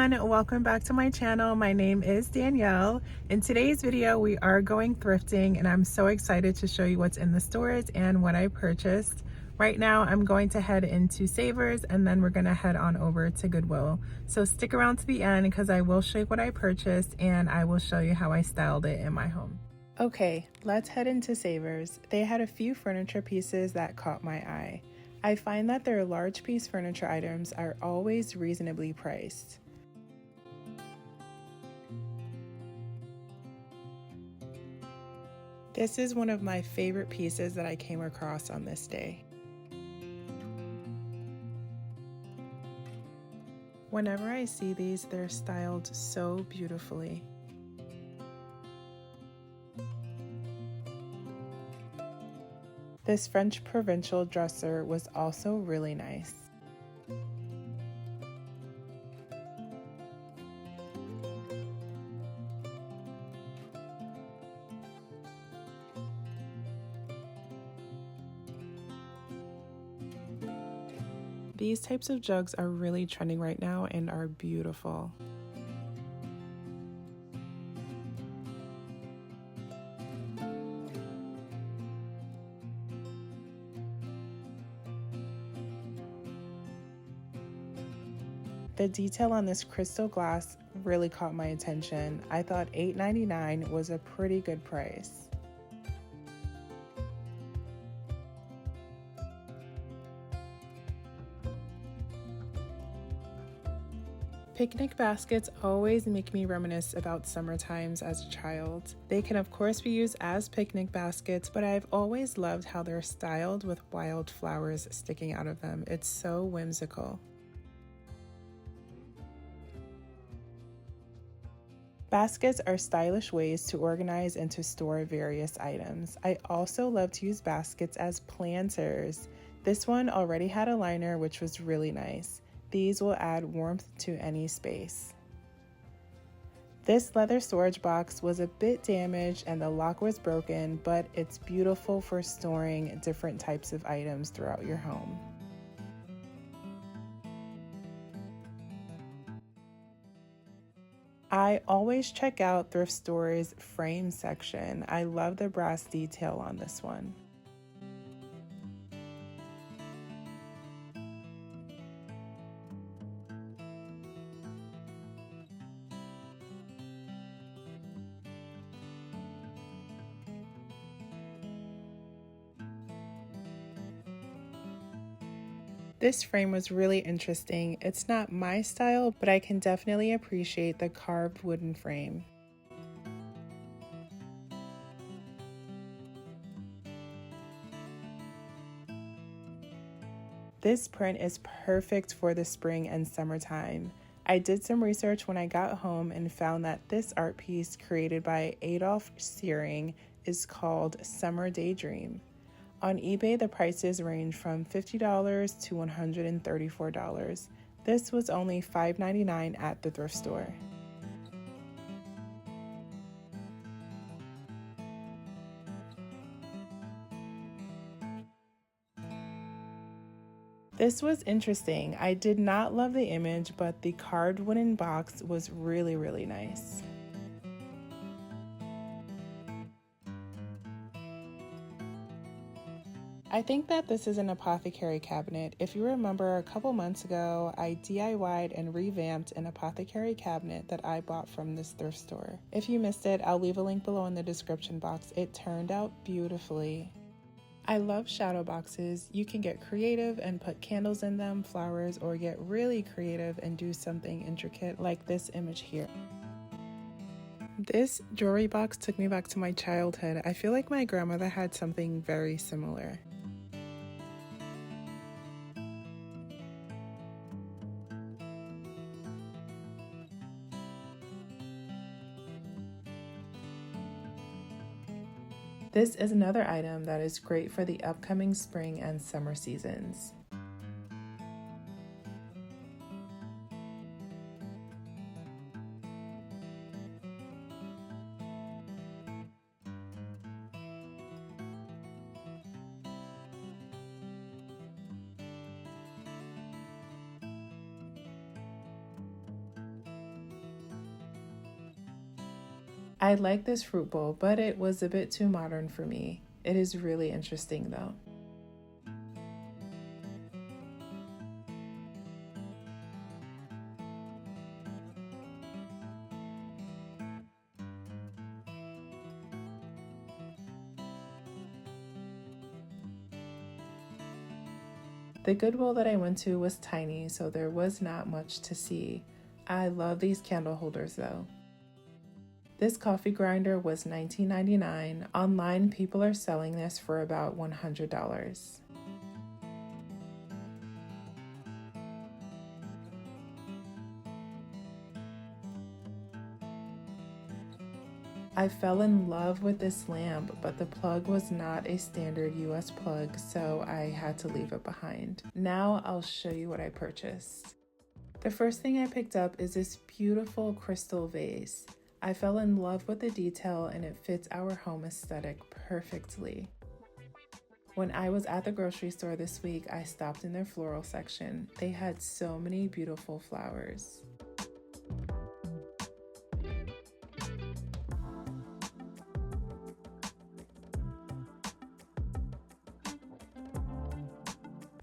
everyone, welcome back to my channel. My name is Danielle. In today's video we are going thrifting and I'm so excited to show you what's in the stores and what I purchased. Right now I'm going to head into Savers and then we're going to head on over to Goodwill. So stick around to the end because I will show you what I purchased and I will show you how I styled it in my home. Okay, let's head into Savers. They had a few furniture pieces that caught my eye. I find that their large piece furniture items are always reasonably priced. This is one of my favorite pieces that I came across on this day. Whenever I see these, they're styled so beautifully. This French provincial dresser was also really nice. These types of jugs are really trending right now and are beautiful. The detail on this crystal glass really caught my attention. I thought $8.99 was a pretty good price. Picnic baskets always make me reminisce about summer times as a child. They can of course be used as picnic baskets, but I've always loved how they're styled with wild flowers sticking out of them. It's so whimsical. Baskets are stylish ways to organize and to store various items. I also love to use baskets as planters. This one already had a liner, which was really nice. These will add warmth to any space. This leather storage box was a bit damaged and the lock was broken, but it's beautiful for storing different types of items throughout your home. I always check out thrift stores' frame section. I love the brass detail on this one. This frame was really interesting. It's not my style, but I can definitely appreciate the carved wooden frame. This print is perfect for the spring and summertime. I did some research when I got home and found that this art piece created by Adolf Searing is called Summer Daydream. On eBay, the prices range from $50 to $134. This was only $5.99 at the thrift store. This was interesting. I did not love the image, but the carved wooden box was really nice. I think that this is an apothecary cabinet. If you remember, a couple months ago, I DIY'd and revamped an apothecary cabinet that I bought from this thrift store. If you missed it, I'll leave a link below in the description box. It turned out beautifully. I love shadow boxes. You can get creative and put candles in them, flowers, or get really creative and do something intricate like this image here. This jewelry box took me back to my childhood. I feel like my grandmother had something very similar. This is another item that is great for the upcoming spring and summer seasons. I like this fruit bowl, but it was a bit too modern for me. It is really interesting though. The Goodwill that I went to was tiny, so there was not much to see. I love these candle holders though. This coffee grinder was $19.99. Online, people are selling this for about $100. I fell in love with this lamp, but the plug was not a standard US plug, so I had to leave it behind. Now I'll show you what I purchased. The first thing I picked up is this beautiful crystal vase. I fell in love with the detail and it fits our home aesthetic perfectly. When I was at the grocery store this week, I stopped in their floral section. They had so many beautiful flowers.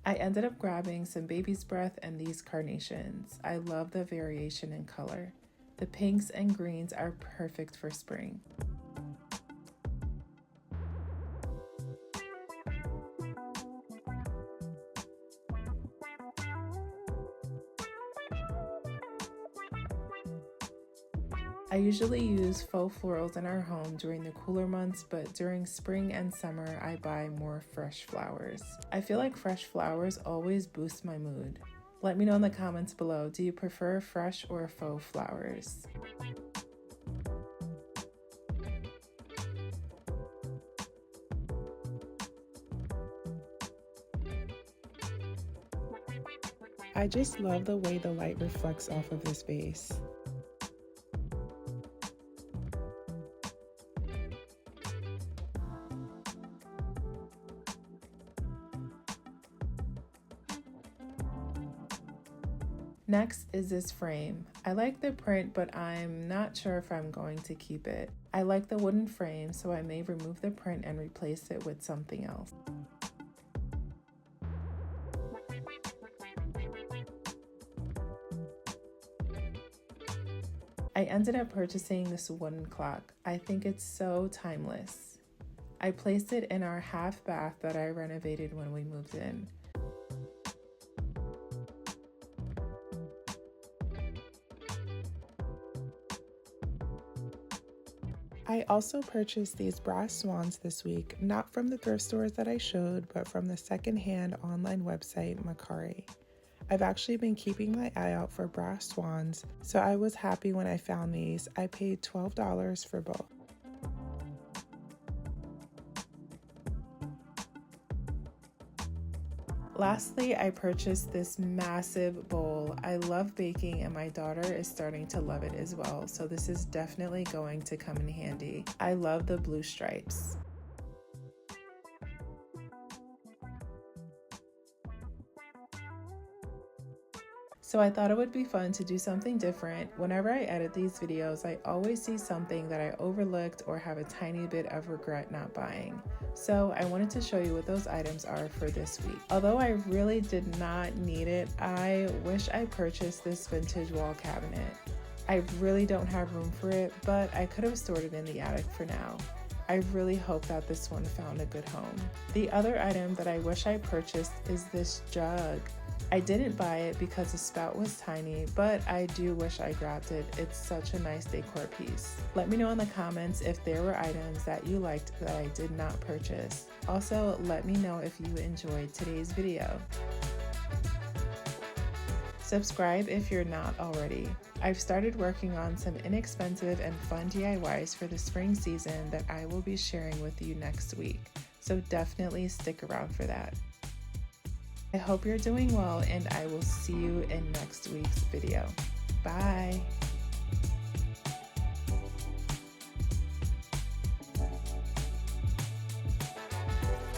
I ended up grabbing some baby's breath and these carnations. I love the variation in color. The pinks and greens are perfect for spring. I usually use faux florals in our home during the cooler months, but during spring and summer, I buy more fresh flowers. I feel like fresh flowers always boost my mood. Let me know in the comments below, do you prefer fresh or faux flowers? I just love the way the light reflects off of this vase. Next is this frame. I like the print, but I'm not sure if I'm going to keep it. I like the wooden frame, so I may remove the print and replace it with something else. I ended up purchasing this wooden clock. I think it's so timeless. I placed it in our half bath that I renovated when we moved in. I also purchased these brass swans this week, not from the thrift stores that I showed, but from the secondhand online website Macari. I've actually been keeping my eye out for brass swans, so I was happy when I found these. I paid $12 for both. Lastly, I purchased this massive bowl. I love baking and my daughter is starting to love it as well, so this is definitely going to come in handy. I love the blue stripes. So I thought it would be fun to do something different. Whenever I edit these videos, I always see something that I overlooked or have a tiny bit of regret not buying. So I wanted to show you what those items are for this week. Although I really did not need it, I wish I purchased this vintage wall cabinet. I really don't have room for it, but I could have stored it in the attic for now. I really hope that this one found a good home. The other item that I wish I purchased is this jug. I didn't buy it because the spout was tiny, but I do wish I grabbed it. It's such a nice decor piece. Let me know in the comments if there were items that you liked that I did not purchase. Also, let me know if you enjoyed today's video. Subscribe if you're not already. I've started working on some inexpensive and fun DIYs for the spring season that I will be sharing with you next week, so definitely stick around for that. I hope you're doing well, and I will see you in next week's video. Bye!